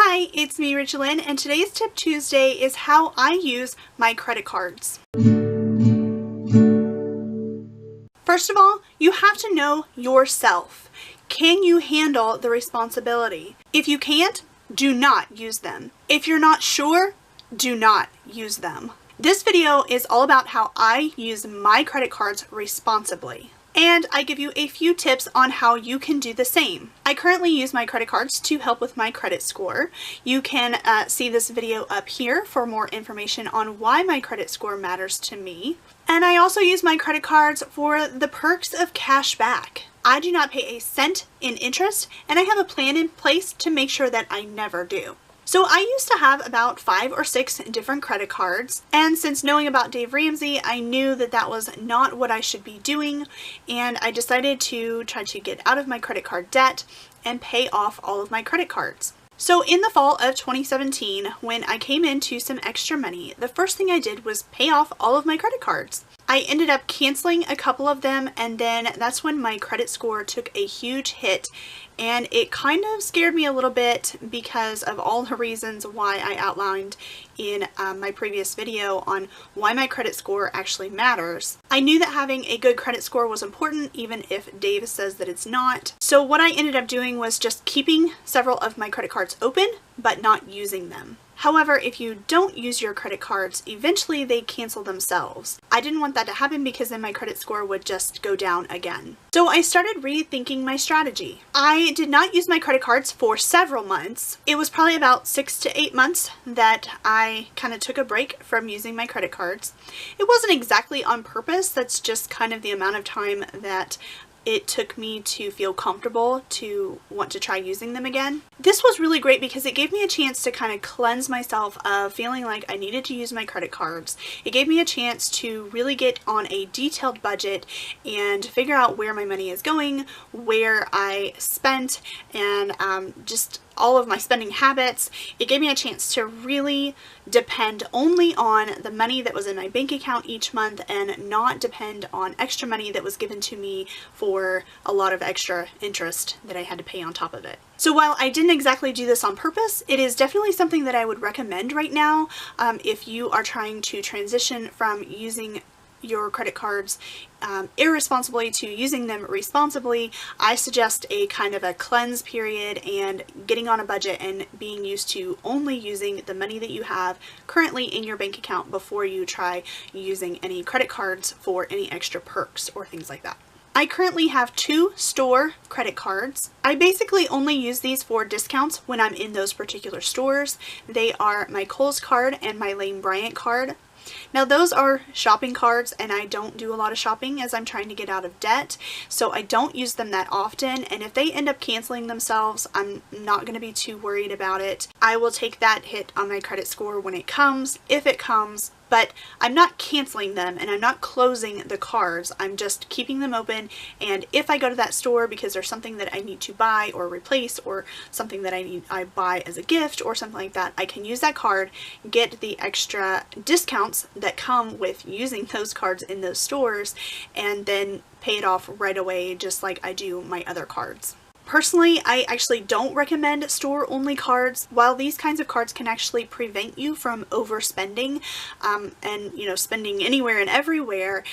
Hi, it's me, Richelyn, and today's Tip Tuesday is how I use my credit cards. First of all, you have to know yourself. Can you handle the responsibility? If you can't, do not use them. If you're not sure, do not use them. This video is all about how I use my credit cards responsibly. And I give you a few tips on how you can do the same. I currently use my credit cards to help with my credit score. You can see this video up here for more information on why my credit score matters to me. And I also use my credit cards for the perks of cash back. I do not pay a cent in interest, and I have a plan in place to make sure that I never do. So I used to have about 5 or 6 different credit cards, and since knowing about Dave Ramsey, I knew that that was not what I should be doing, and I decided to try to get out of my credit card debt and pay off all of my credit cards. So in the fall of 2017, when I came into some extra money, the first thing I did was pay off all of my credit cards. I ended up canceling a couple of them, and then that's when my credit score took a huge hit, and it kind of scared me a little bit because of all the reasons why I outlined in my previous video on why my credit score actually matters. I knew that having a good credit score was important, even if Dave says that it's not. So what I ended up doing was just keeping several of my credit cards open, but not using them. However, if you don't use your credit cards, eventually they cancel themselves. I didn't want that to happen because then my credit score would just go down again. So I started rethinking my strategy. I did not use my credit cards for several months. It was probably about 6 to 8 months that I kind of took a break from using my credit cards. It wasn't exactly on purpose, that's just kind of the amount of time that it took me to feel comfortable to want to try using them again. This was really great because it gave me a chance to kind of cleanse myself of feeling like I needed to use my credit cards. It gave me a chance to really get on a detailed budget and figure out where my money is going, where I spent, and just all of my spending habits. It gave me a chance to really depend only on the money that was in my bank account each month and not depend on extra money that was given to me for a lot of extra interest that I had to pay on top of it. So while I didn't exactly do this on purpose, it is definitely something that I would recommend right now if you are trying to transition from using your credit cards irresponsibly to using them responsibly. I suggest a kind of a cleanse period and getting on a budget and being used to only using the money that you have currently in your bank account before you try using any credit cards for any extra perks or things like that. I currently have 2 store credit cards. I basically only use these for discounts when I'm in those particular stores. They are my Kohl's card and my Lane Bryant card. Now those are shopping cards, and I don't do a lot of shopping as I'm trying to get out of debt, so I don't use them that often, and if they end up canceling themselves, I'm not going to be too worried about it. I will take that hit on my credit score when it comes, if it comes, but I'm not canceling them and I'm not closing the cards. I'm just keeping them open, and if I go to that store because there's something that I need to buy or replace or something that I buy as a gift or something like that, I can use that card, get the extra discounts that come with using those cards in those stores, and then pay it off right away just like I do my other cards. Personally, I actually don't recommend store-only cards. While these kinds of cards can actually prevent you from overspending and spending anywhere and everywhere,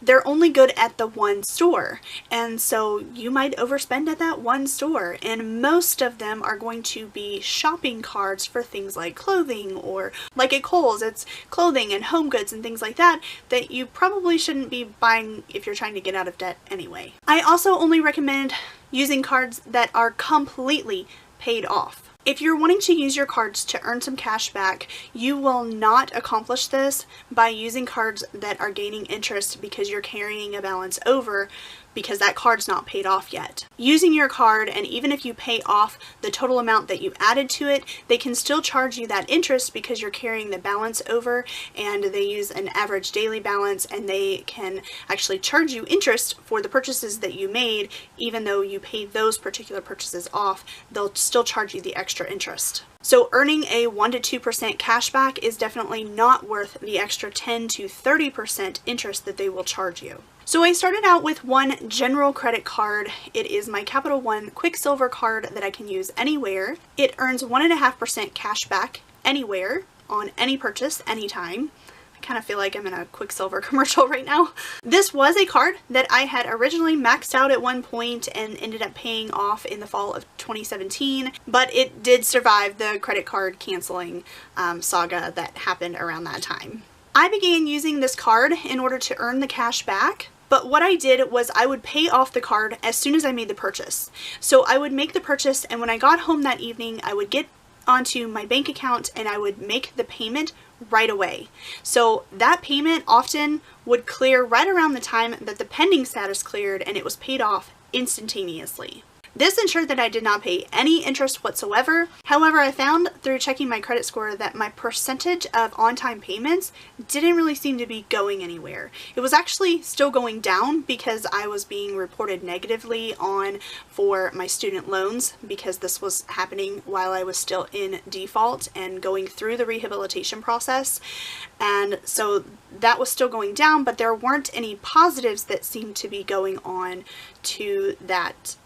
they're only good at the one store, and so you might overspend at that one store, and most of them are going to be shopping cards for things like clothing, or like at Kohl's, it's clothing and home goods and things like that that you probably shouldn't be buying if you're trying to get out of debt anyway. I also only recommend using cards that are completely paid off. If you're wanting to use your cards to earn some cash back, you will not accomplish this by using cards that are gaining interest because you're carrying a balance over, because that card's not paid off yet. Using your card, and even if you pay off the total amount that you added to it, they can still charge you that interest because you're carrying the balance over, and they use an average daily balance, and they can actually charge you interest for the purchases that you made. Even though you paid those particular purchases off, they'll still charge you the extra interest. So earning a 1 to 2% cashback is definitely not worth the extra 10 to 30% interest that they will charge you. So I started out with one general credit card. It is my Capital One Quicksilver card that I can use anywhere. It earns 1.5% cash back anywhere on any purchase, anytime. I kind of feel like I'm in a Quicksilver commercial right now. This was a card that I had originally maxed out at one point and ended up paying off in the fall of 2017, but it did survive the credit card canceling saga that happened around that time. I began using this card in order to earn the cash back, but what I did was I would pay off the card as soon as I made the purchase. So I would make the purchase, and when I got home that evening, I would get onto my bank account and I would make the payment right away. So that payment often would clear right around the time that the pending status cleared, and it was paid off instantaneously. This ensured that I did not pay any interest whatsoever. However, I found through checking my credit score that my percentage of on-time payments didn't really seem to be going anywhere. It was actually still going down because I was being reported negatively on for my student loans, because this was happening while I was still in default and going through the rehabilitation process. And so that was still going down, but there weren't any positives that seemed to be going on to that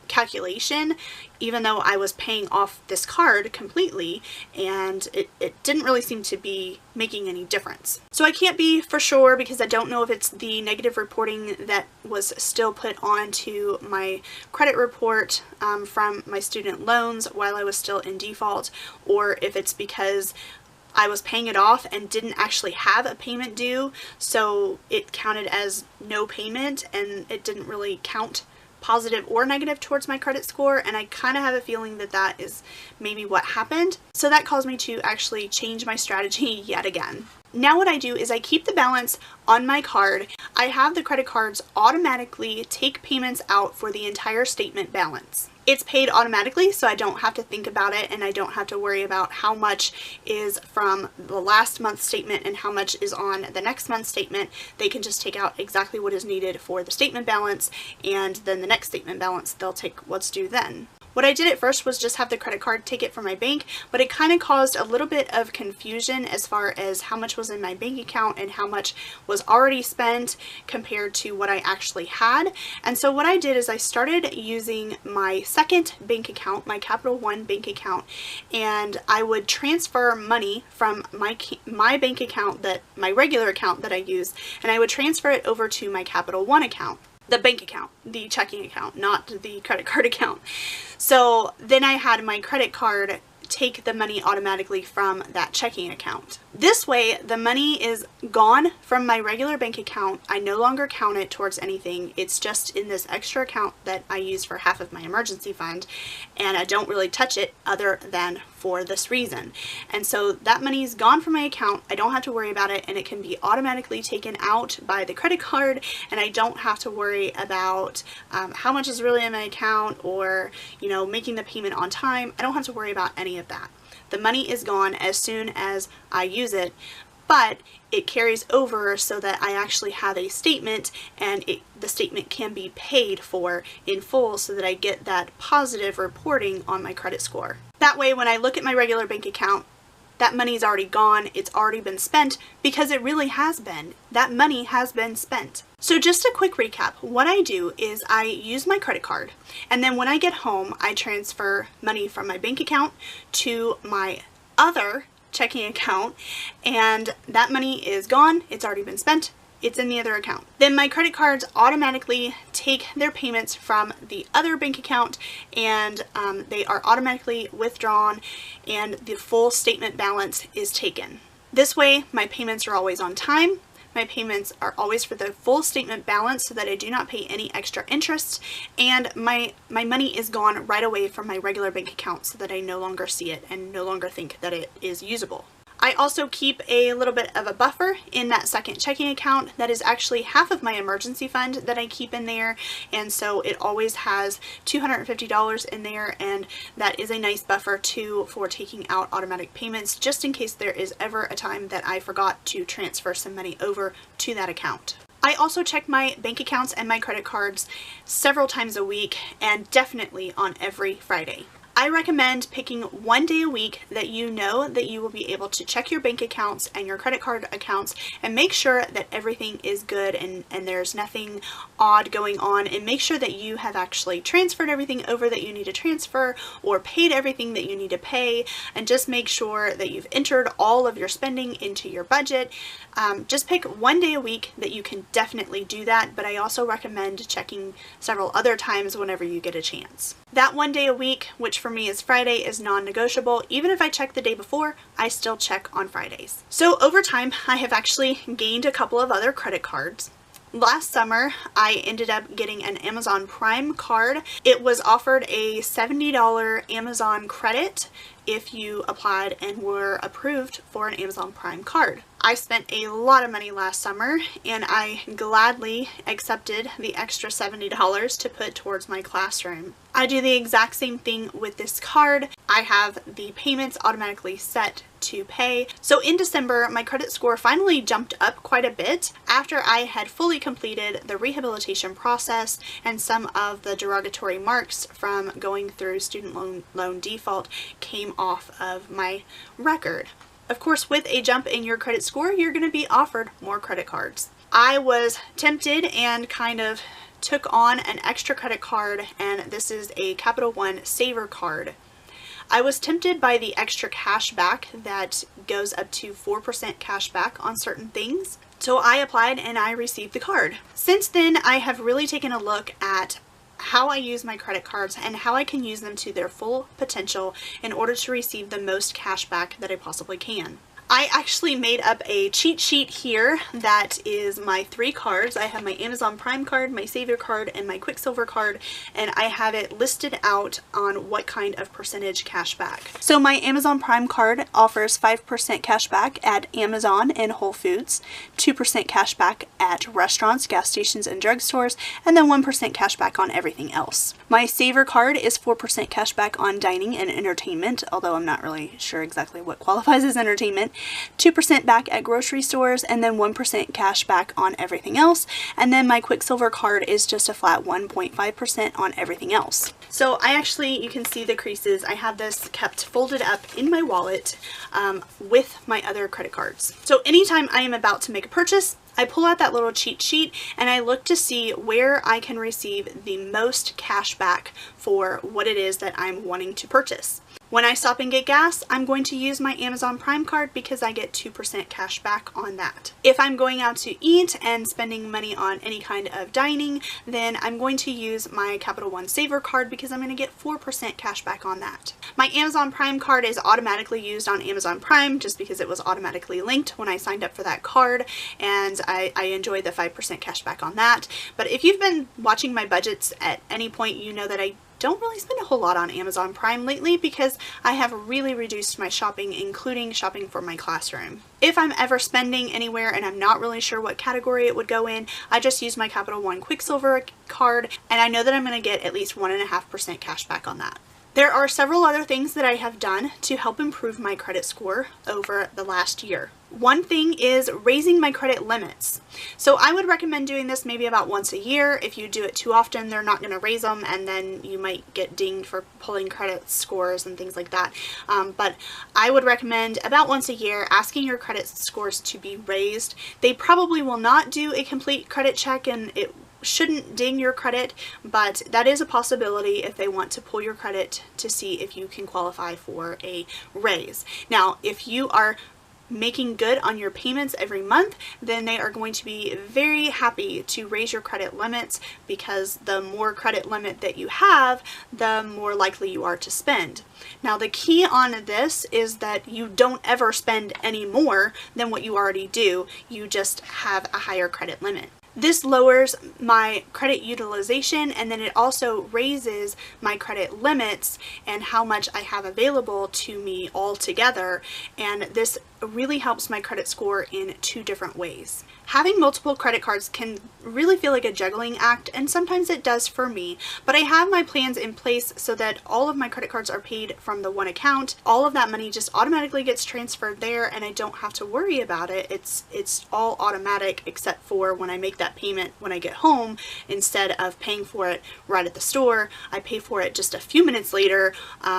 calculation, even though I was paying off this card completely, and it didn't really seem to be making any difference. So I can't be for sure, because I don't know if it's the negative reporting that was still put onto my credit report from my student loans while I was still in default, or if it's because I was paying it off and didn't actually have a payment due, so it counted as no payment and it didn't really count positive or negative towards my credit score, and I kind of have a feeling that that is maybe what happened. So that caused me to actually change my strategy yet again. Now what I do is I keep the balance on my card. I have the credit cards automatically take payments out for the entire statement balance. It's paid automatically, so I don't have to think about it, and I don't have to worry about how much is from the last month's statement and how much is on the next month's statement. They can just take out exactly what is needed for the statement balance, and then the next statement balance, they'll take what's due then. What I did at first was just have the credit card take it from my bank, but it kind of caused a little bit of confusion as far as how much was in my bank account and how much was already spent compared to what I actually had. And so what I did is I started using my second bank account, my Capital One bank account, and I would transfer money from my bank account, my regular account that I use, and I would transfer it over to my Capital One account. The bank account, the checking account, not the credit card account. So then I had my credit card take the money automatically from that checking account. This way, the money is gone from my regular bank account. I no longer count it towards anything. It's just in this extra account that I use for half of my emergency fund, and I don't really touch it other than for this reason. And so that money is gone from my account. I don't have to worry about it, and it can be automatically taken out by the credit card, and I don't have to worry about how much is really in my account, or making the payment on time. I don't have to worry about any of that. The money is gone as soon as I use it, but it carries over so that I actually have a statement, and the statement can be paid for in full so that I get that positive reporting on my credit score. That way, when I look at my regular bank account, that money's already gone, it's already been spent, because it really has been. That money has been spent. So just a quick recap, what I do is I use my credit card, and then when I get home, I transfer money from my bank account to my other checking account, and that money is gone, it's already been spent, it's in the other account. Then my credit cards automatically take their payments from the other bank account, and they are automatically withdrawn, and the full statement balance is taken. This way, my payments are always on time. My payments are always for the full statement balance so that I do not pay any extra interest, and my money is gone right away from my regular bank account so that I no longer see it and no longer think that it is usable. I also keep a little bit of a buffer in that second checking account that is actually half of my emergency fund that I keep in there, and so it always has $250 in there, and that is a nice buffer too for taking out automatic payments, just in case there is ever a time that I forgot to transfer some money over to that account. I also check my bank accounts and my credit cards several times a week, and definitely on every Friday. I recommend picking one day a week that you know that you will be able to check your bank accounts and your credit card accounts and make sure that everything is good and there's nothing odd going on, and make sure that you have actually transferred everything over that you need to transfer or paid everything that you need to pay, and just make sure that you've entered all of your spending into your budget. Just pick one day a week that you can definitely do that, but I also recommend checking several other times whenever you get a chance. That one day a week, which for me is Friday, is non-negotiable. Even if I check the day before, I still check on Fridays. So over time, I have actually gained a couple of other credit cards. Last summer, I ended up getting an Amazon Prime card. It was offered a $70 Amazon credit if you applied and were approved for an Amazon Prime card. I spent a lot of money last summer, and I gladly accepted the extra $70 to put towards my classroom. I do the exact same thing with this card. I have the payments automatically set to pay. So in December, my credit score finally jumped up quite a bit after I had fully completed the rehabilitation process, and some of the derogatory marks from going through student loan default came off of my record. Of course, with a jump in your credit score, you're going to be offered more credit cards. I was tempted and kind of took on an extra credit card, and this is a Capital One Saver card. I was tempted by the extra cash back that goes up to 4% cash back on certain things. So I applied and I received the card. Since then, I have really taken a look at how I use my credit cards and how I can use them to their full potential in order to receive the most cash back that I possibly can. I actually made up a cheat sheet here that is my 3 cards. I have my Amazon Prime card, my Saver card, and my Quicksilver card, and I have it listed out on what kind of percentage cash back. So my Amazon Prime card offers 5% cash back at Amazon and Whole Foods, 2% cash back at restaurants, gas stations, and drugstores, and then 1% cash back on everything else. My Saver card is 4% cash back on dining and entertainment, although I'm not really sure exactly what qualifies as entertainment. 2% back at grocery stores, and then 1% cash back on everything else. And then my Quicksilver card is just a flat 1.5% on everything else. So I actually, you can see the creases. I have this kept folded up in my wallet with my other credit cards. So anytime I am about to make a purchase, I pull out that little cheat sheet and I look to see where I can receive the most cash back for what it is that I'm wanting to purchase. When I stop and get gas, I'm going to use my Amazon Prime card because I get 2% cash back on that. If I'm going out to eat and spending money on any kind of dining, then I'm going to use my Capital One Saver card because I'm going to get 4% cash back on that. My Amazon Prime card is automatically used on Amazon Prime just because it was automatically linked when I signed up for that card, and I enjoy the 5% cash back on that. But if you've been watching my budgets at any point, you know that I don't really spend a whole lot on Amazon Prime lately because I have really reduced my shopping, including shopping for my classroom. If I'm ever spending anywhere and I'm not really sure what category it would go in, I just use my Capital One Quicksilver card, and I know that I'm going to get at least 1.5% cash back on that. There are several other things that I have done to help improve my credit score over the last year. One thing is raising my credit limits. So I would recommend doing this maybe about once a year. If you do it too often, they're not going to raise them, and then you might get dinged for pulling credit scores and things like that. But I would recommend about once a year asking your credit scores to be raised. They probably will not do a complete credit check, and it shouldn't ding your credit, but that is a possibility if they want to pull your credit to see if you can qualify for a raise. Now, if you are making good on your payments every month, then they are going to be very happy to raise your credit limits, because the more credit limit that you have, the more likely you are to spend. Now, the key on this is that you don't ever spend any more than what you already do. You just have a higher credit limit. This lowers my credit utilization, and then it also raises my credit limits and how much I have available to me altogether, and this really helps my credit score in 2 different ways. Having multiple credit cards can really feel like a juggling act, and sometimes it does for me, but I have my plans in place so that all of my credit cards are paid from the one account. All of that money just automatically gets transferred there, and I don't have to worry about it. It's all automatic except for when I make that that payment when I get home instead of paying for it right at the store. I pay for it just a few minutes later,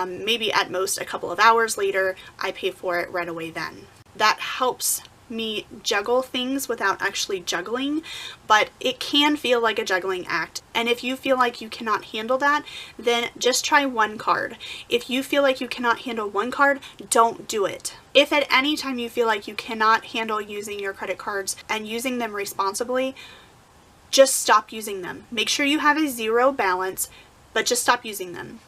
maybe at most a couple of hours later. I pay for it right away then. That helps me juggle things without actually juggling, but it can feel like a juggling act. And if you feel like you cannot handle that, then just try one card. If you feel like you cannot handle one card, don't do it. If at any time you feel like you cannot handle using your credit cards and using them responsibly, just stop using them. Make sure you have a zero balance, but just stop using them.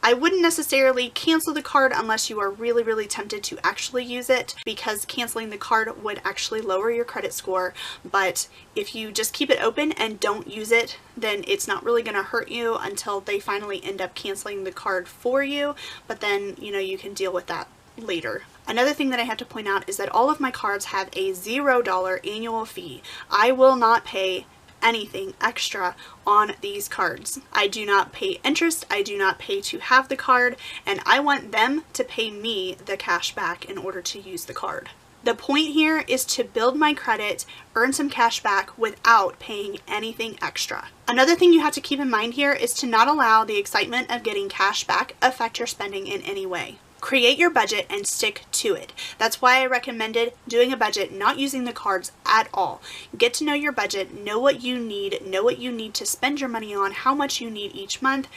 I wouldn't necessarily cancel the card unless you are really, really tempted to actually use it, because canceling the card would actually lower your credit score. But if you just keep it open and don't use it, then it's not really going to hurt you until they finally end up canceling the card for you. But then, you know, you can deal with that later. Another thing that I have to point out is that all of my cards have a $0 annual fee. I will not pay anything extra on these cards. I do not pay interest, I do not pay to have the card, and I want them to pay me the cash back in order to use the card. The point here is to build my credit, earn some cash back without paying anything extra. Another thing you have to keep in mind here is to not allow the excitement of getting cash back affect your spending in any way. Create your budget and stick to it. That's why I recommended doing a budget, not using the cards at all. Get to know your budget, know what you need to spend your money on, how much you need each month,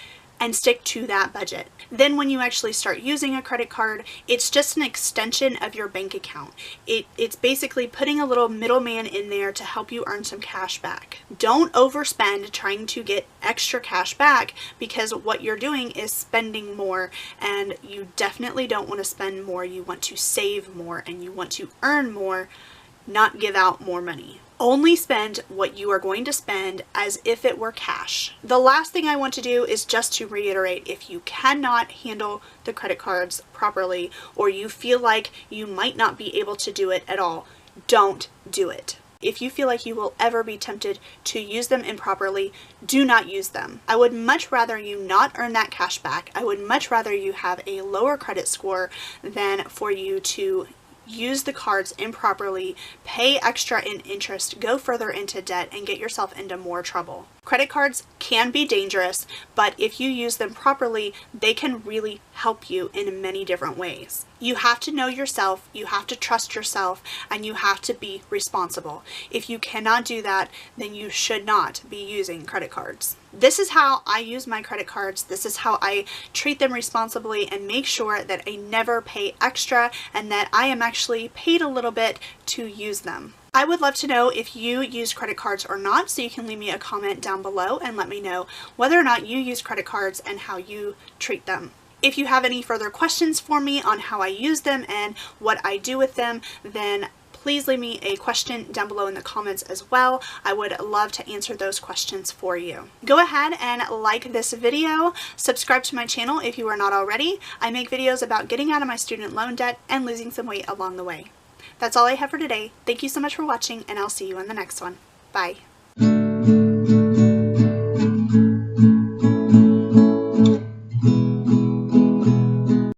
and stick to that budget. Then when you actually start using a credit card, it's just an extension of your bank account. It's basically putting a little middleman in there to help you earn some cash back. Don't overspend trying to get extra cash back, because what you're doing is spending more, and you definitely don't want to spend more. You want to save more and you want to earn more, not give out more money. Only spend what you are going to spend as if it were cash. The last thing I want to do is just to reiterate, if you cannot handle the credit cards properly, or you feel like you might not be able to do it at all, don't do it. If you feel like you will ever be tempted to use them improperly, do not use them. I would much rather you not earn that cash back. I would much rather you have a lower credit score than for you to use the cards improperly, pay extra in interest, go further into debt, and get yourself into more trouble. Credit cards can be dangerous, but if you use them properly, they can really help you in many different ways. You have to know yourself, you have to trust yourself, and you have to be responsible. If you cannot do that, then you should not be using credit cards. This is how I use my credit cards. This is how I treat them responsibly and make sure that I never pay extra and that I am actually paid a little bit to use them. I would love to know if you use credit cards or not, so you can leave me a comment down below and let me know whether or not you use credit cards and how you treat them. If you have any further questions for me on how I use them and what I do with them, then please leave me a question down below in the comments as well. I would love to answer those questions for you. Go ahead and like this video, subscribe to my channel if you are not already. I make videos about getting out of my student loan debt and losing some weight along the way. That's all I have for today. Thank you so much for watching, and I'll see you in the next one. Bye.